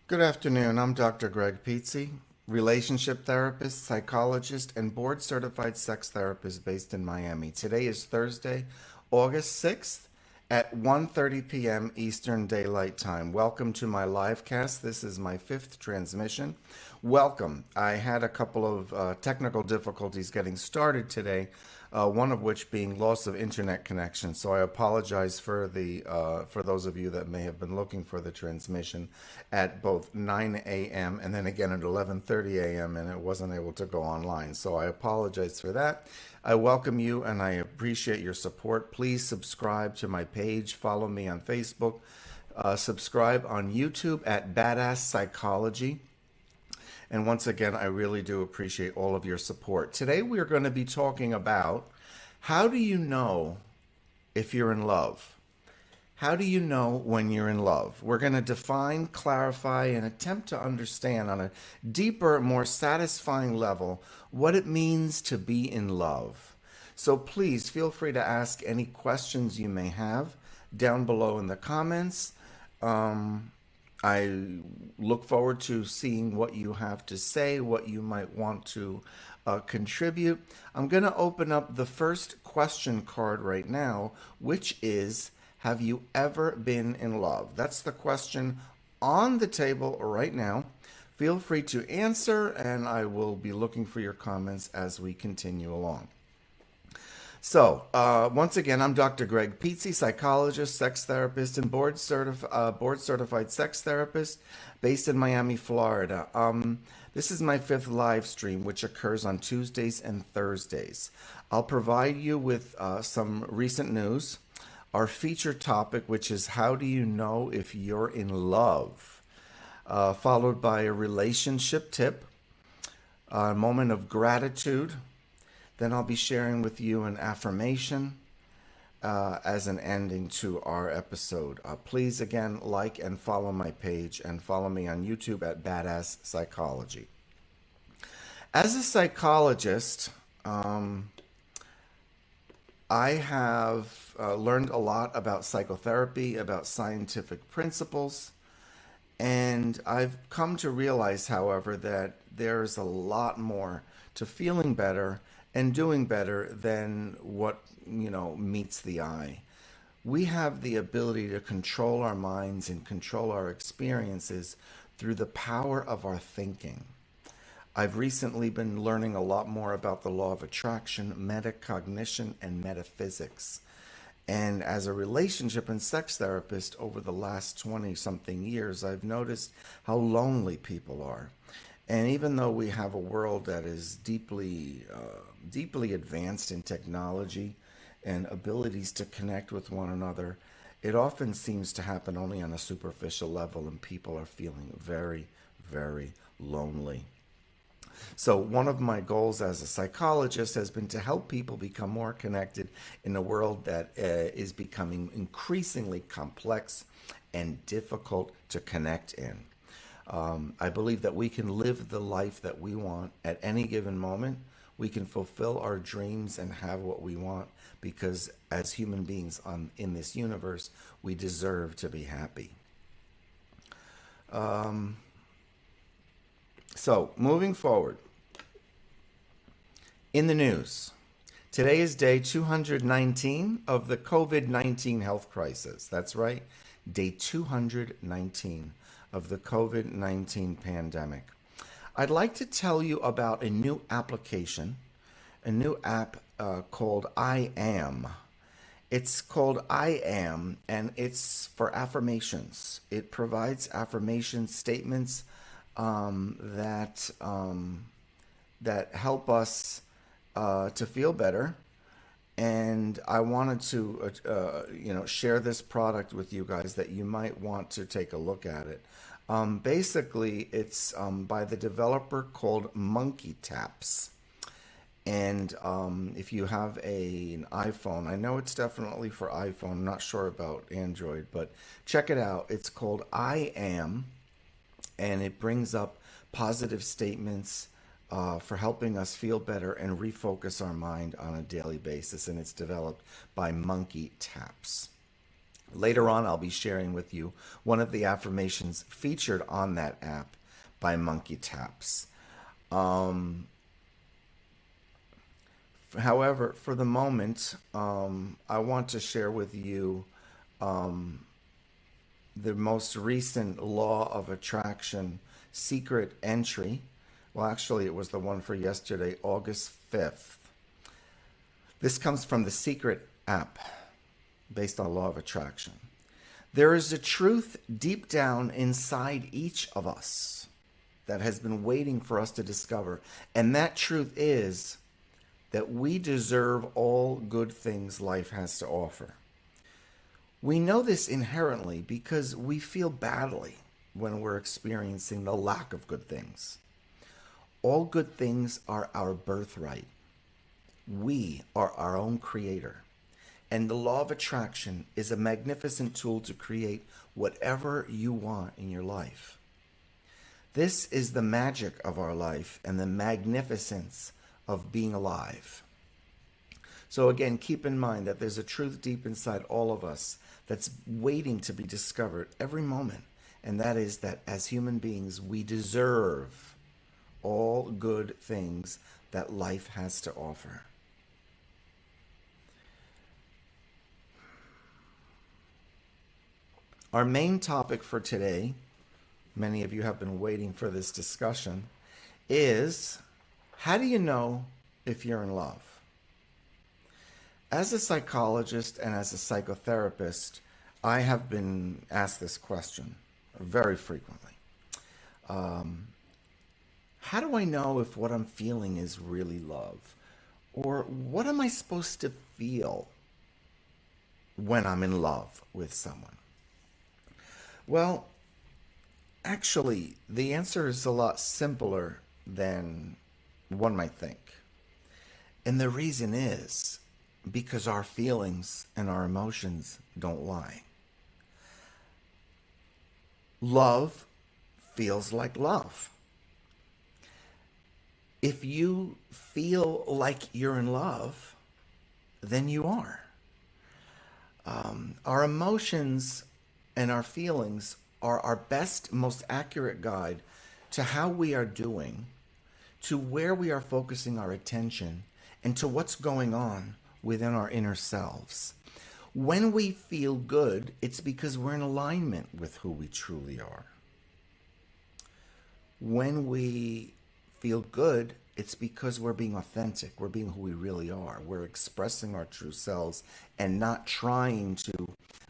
Good afternoon. I'm Dr. Gregg Pizzi, relationship therapist, psychologist, and board certified sex therapist based in Miami. Today is Thursday, August 6th at 1:30 p.m. Eastern Daylight Time. Welcome to my live cast. This is my fifth transmission. Welcome. I had a couple of technical difficulties getting started today, one of which being loss of internet connection. So I apologize for those of you that may have been looking for the transmission at both 9 a.m. and then again at 11:30 a.m. and it wasn't able to go online. So I apologize for that. I welcome you and I appreciate your support. Please subscribe to my page. Follow me on Facebook. Subscribe on YouTube at Badass Psychology. And once again, I really do appreciate all of your support. Today, we are going to be talking about how do you know if you're in love? How do you know when you're in love? We're going to define, clarify, and attempt to understand on a deeper, more satisfying level what it means to be in love. So please feel free to ask any questions you may have down below in the comments. I look forward to seeing what you have to say, what you might want to contribute. I'm going to open up the first question card right now, which is, have you ever been in love? That's the question on the table right now. Feel free to answer, and I will be looking for your comments as we continue along. So, once again, I'm Dr. Gregg Pizzi, psychologist, sex therapist, and board certified sex therapist based in Miami, Florida. This is my fifth live stream, which occurs on Tuesdays and Thursdays. I'll provide you with some recent news, our feature topic, which is how do you know if you're in love, followed by a relationship tip, a moment of gratitude. Then I'll be sharing with you an affirmation as an ending to our episode. Please, again, like and follow my page and follow me on YouTube at Badass Psychology. As a psychologist, I have learned a lot about psychotherapy, about scientific principles, and I've come to realize, however, that there's a lot more to feeling better and doing better than what, meets the eye. We have the ability to control our minds and control our experiences through the power of our thinking. I've recently been learning a lot more about the law of attraction, metacognition, and metaphysics. And as a relationship and sex therapist over the last 20 something years, I've noticed how lonely people are. And even though we have a world that is deeply advanced in technology and abilities to connect with one another, it often seems to happen only on a superficial level, and people are feeling very, very lonely. So, one of my goals as a psychologist has been to help people become more connected in a world that is becoming increasingly complex and difficult to connect in. I believe that we can live the life that we want at any given moment. We can fulfill our dreams and have what we want because as human beings in this universe, we deserve to be happy. So, moving forward, in the news, today is day 219 of the COVID-19 health crisis. That's right, day 219 of the COVID-19 pandemic. I'd like to tell you about a new application, a new app called I Am. It's called I Am, and it's for affirmations. It provides affirmation statements that help us to feel better. And I wanted to, share this product with you guys that you might want to take a look at it. Basically, it's by the developer called Monkey Taps. And if you have an iPhone, I know it's definitely for iPhone. I'm not sure about Android, but check it out. It's called I Am, and it brings up positive statements for helping us feel better and refocus our mind on a daily basis. And it's developed by Monkey Taps. Later on, I'll be sharing with you one of the affirmations featured on that app by Monkey Taps. However, for the moment, I want to share with you the most recent law of attraction secret entry. Well, actually, it was the one for yesterday, August 5th. This comes from the Secret app based on law of attraction. There is a truth deep down inside each of us that has been waiting for us to discover. And that truth is that we deserve all good things life has to offer. We know this inherently because we feel badly when we're experiencing the lack of good things. All good things are our birthright. We are our own creator. And the law of attraction is a magnificent tool to create whatever you want in your life. This is the magic of our life and the magnificence of being alive. So again, keep in mind that there's a truth deep inside all of us that's waiting to be discovered every moment. And that is that as human beings, we deserve all good things that life has to offer. Our main topic for today, many of you have been waiting for this discussion, is how do you know if you're in love? As a psychologist and as a psychotherapist, I have been asked this question very frequently. How do I know if what I'm feeling is really love? Or what am I supposed to feel when I'm in love with someone? Well, actually, the answer is a lot simpler than one might think. And the reason is because our feelings and our emotions don't lie. Love feels like love. If you feel like you're in love, then you are. Our emotions and our feelings are our best, most accurate guide to how we are doing, to where we are focusing our attention, and to what's going on within our inner selves. When we feel good, it's because we're in alignment with who we truly are. When we feel good, it's because we're being authentic. We're being who we really are. We're expressing our true selves and not trying to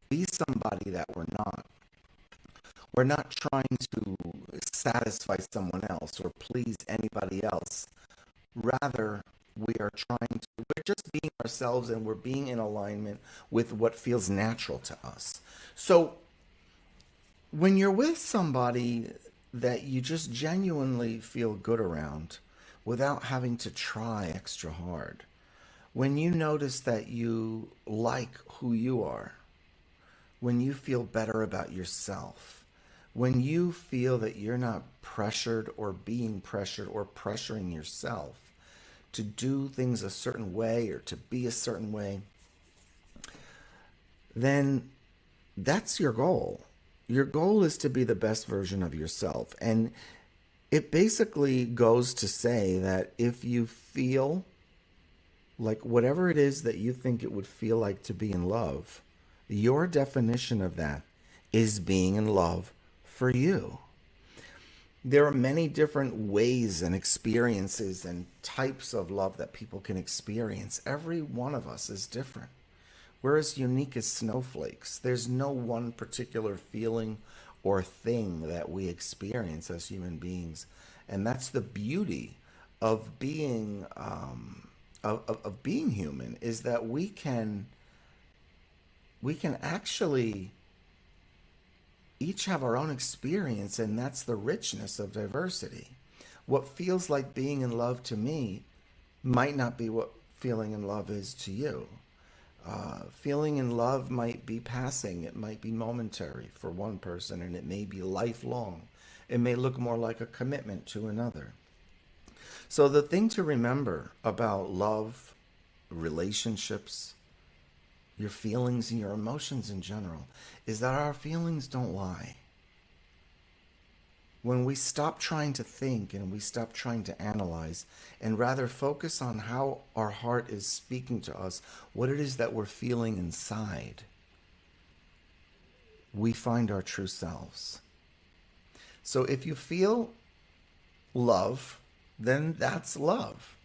be somebody that we're not. We're not trying to satisfy someone else or please anybody else. Rather, we're just being ourselves, and we're being in alignment with what feels natural to us. So when you're with somebody that you just genuinely feel good around without having to try extra hard, when you notice that you like who you are, when you feel better about yourself, when you feel that you're not pressured or being pressured or pressuring yourself to do things a certain way or to be a certain way, then that's your goal. Your goal is to be the best version of yourself. And it basically goes to say that if you feel like whatever it is that you think it would feel like to be in love, your definition of that is being in love for you. There are many different ways and experiences and types of love that people can experience. Every one of us is different. We're as unique as snowflakes. There's no one particular feeling or thing that we experience as human beings. And that's the beauty of being of being human, is that we can actually each have our own experience, and that's the richness of diversity. What feels like being in love to me might not be what feeling in love is to you. Feeling in love might be passing. It might be momentary for one person, and it may be lifelong. It may look more like a commitment to another. So the thing to remember about love, relationships, your feelings and your emotions in general, is that our feelings don't lie. When we stop trying to think and we stop trying to analyze and rather focus on how our heart is speaking to us, what it is that we're feeling inside, we find our true selves. So if you feel love, then that's love.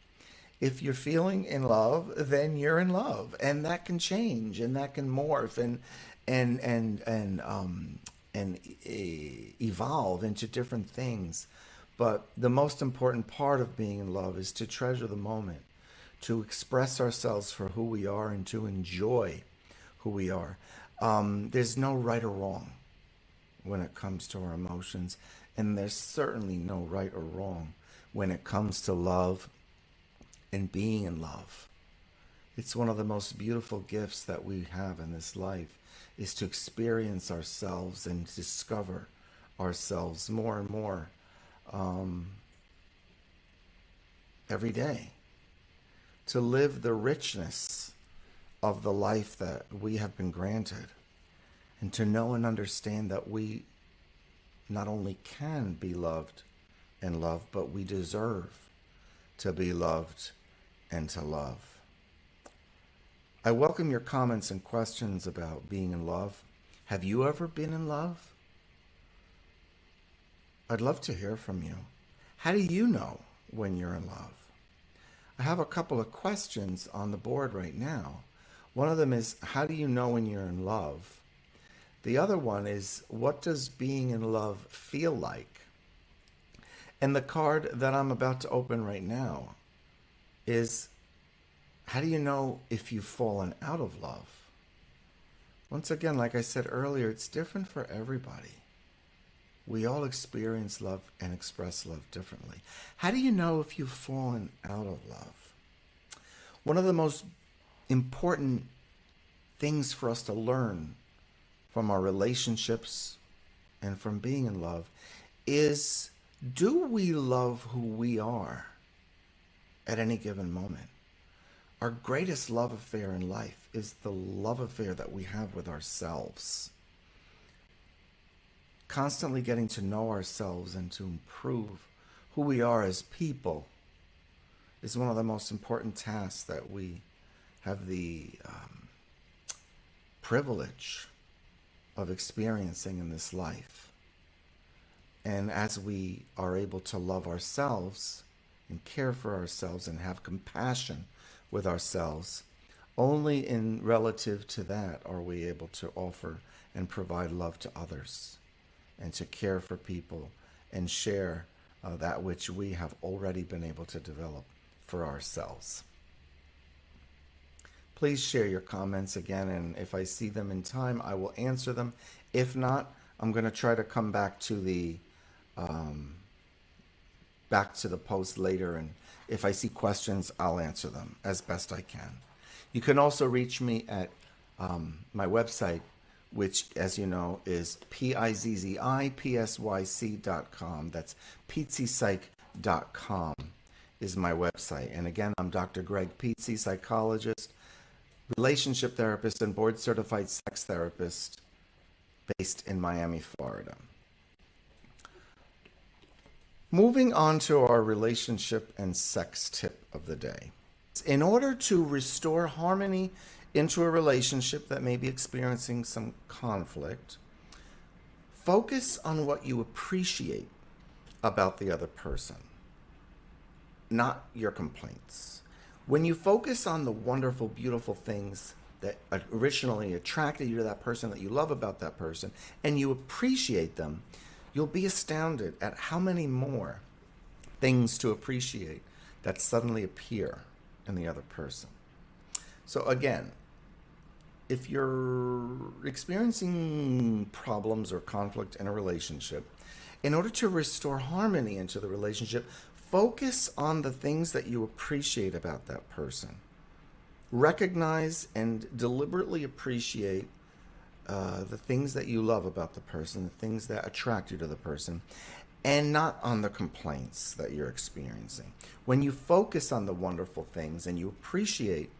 If you're feeling in love, then you're in love, and that can change and that can morph and evolve into different things. But the most important part of being in love is to treasure the moment, to express ourselves for who we are, and to enjoy who we are. There's no right or wrong when it comes to our emotions, and there's certainly no right or wrong when it comes to love and being in love. It's one of the most beautiful gifts that we have in this life, is to experience ourselves and discover ourselves more and more every day, to live the richness of the life that we have been granted, and to know and understand that we not only can be loved and love, but we deserve to be loved and to love. I welcome your comments and questions about being in love. Have you ever been in love? I'd love to hear from you. How do you know when you're in love? I have a couple of questions on the board right now. One of them is, how do you know when you're in love? The other one is, what does being in love feel like? And the card that I'm about to open right now is, how do you know if you've fallen out of love? Once again, like I said earlier, it's different for everybody. We all experience love and express love differently. How do you know if you've fallen out of love? One of the most important things for us to learn from our relationships and from being in love is, do we love who we are at any given moment? Our greatest love affair in life is the love affair that we have with ourselves. Constantly getting to know ourselves and to improve who we are as people is one of the most important tasks that we have the privilege of experiencing in this life. And as we are able to love ourselves and care for ourselves and have compassion with ourselves, only in relative to that are we able to offer and provide love to others and to care for people and share that which we have already been able to develop for ourselves. Please share your comments again, and if I see them in time, I will answer them. If not, I'm going to try to come back to the post later, and if I see questions, I'll answer them as best I can. You can also reach me at my website, which, as you know, is PizziPSYC.com. That's PizziPSYC.com is my website. And again, I'm Dr. Gregg Pizzi, psychologist, relationship therapist, and board-certified sex therapist based in Miami, Florida. Moving on to our relationship and sex tip of the day. In order to restore harmony into a relationship that may be experiencing some conflict, focus on what you appreciate about the other person, not your complaints. When you focus on the wonderful, beautiful things that originally attracted you to that person, that you love about that person, and you appreciate them, you'll be astounded at how many more things to appreciate that suddenly appear in the other person. So again, if you're experiencing problems or conflict in a relationship, in order to restore harmony into the relationship, focus on the things that you appreciate about that person. Recognize and deliberately appreciate the things that you love about the person, the things that attract you to the person, and not on the complaints that you're experiencing. When you focus on the wonderful things and you appreciate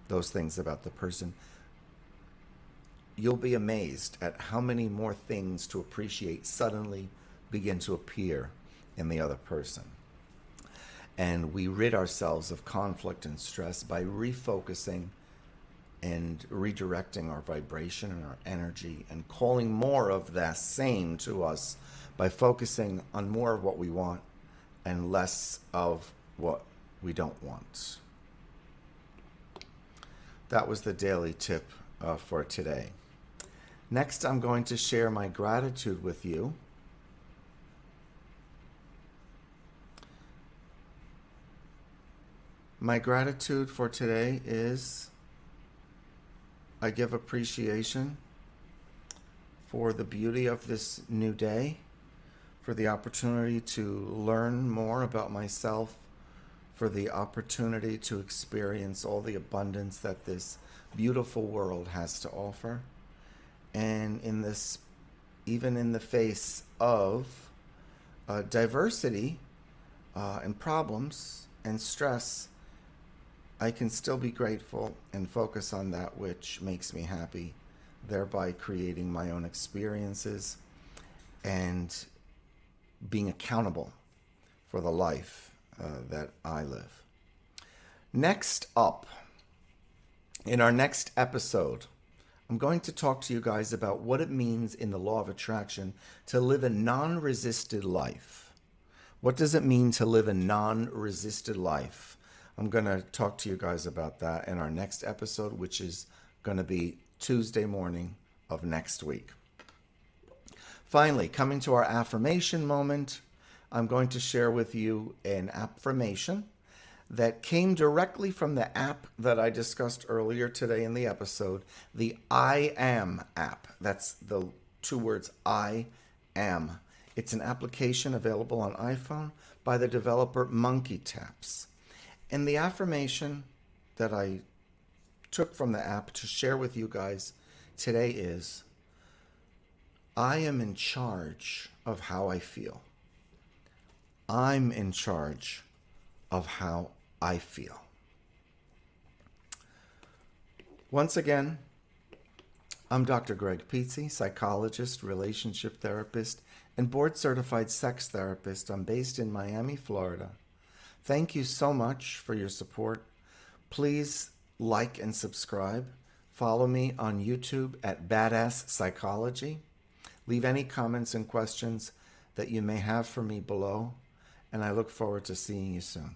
those things about the person, you'll be amazed at how many more things to appreciate suddenly begin to appear in the other person. And we rid ourselves of conflict and stress by refocusing and redirecting our vibration and our energy and calling more of that same to us by focusing on more of what we want and less of what we don't want. That was the daily tip for today. Next, I'm going to share my gratitude with you. My gratitude for today is I give appreciation for the beauty of this new day, for the opportunity to learn more about myself, for the opportunity to experience all the abundance that this beautiful world has to offer. And in this, even in the face of diversity and problems and stress, I can still be grateful and focus on that which makes me happy, thereby creating my own experiences and being accountable for the life that I live. Next up, in our next episode, I'm going to talk to you guys about what it means in the law of attraction to live a non-resisted life. What does it mean to live a non-resisted life? I'm going to talk to you guys about that in our next episode, which is going to be Tuesday morning of next week. Finally, coming to our affirmation moment, I'm going to share with you an affirmation that came directly from the app that I discussed earlier today in the episode, the I Am app. That's the two words, I Am. It's an application available on iPhone by the developer Monkey Taps. And the affirmation that I took from the app to share with you guys today is, I am in charge of how I feel. I'm in charge of how I feel. Once again, I'm Dr. Gregg Pizzi, psychologist, relationship therapist, and board-certified sex therapist. I'm based in Miami, Florida. Thank you so much for your support. Please like and subscribe. Follow me on YouTube at Badass Psychology. Leave any comments and questions that you may have for me below, and I look forward to seeing you soon.